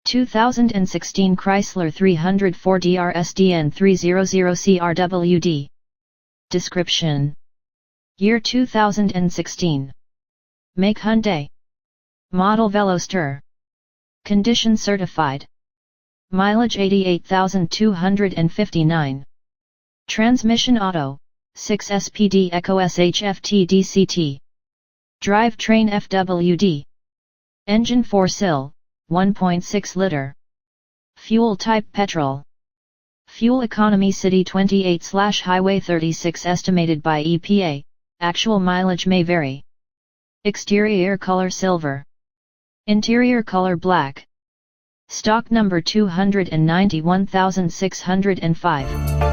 2016 Chrysler 304DR SDN 300 CRWD. Description: Year 2016. Make Hyundai. Model Veloster. Condition certified. Mileage 88,259. Transmission auto, 6 SPD EcoShft DCT. Drivetrain FWD. Engine 4-cylinder, 1.6 liter. Fuel type petrol. Fuel economy city 28/highway 36 estimated by E.P.A, actual mileage may vary. Exterior color silver. Interior color black. Stock number 291605.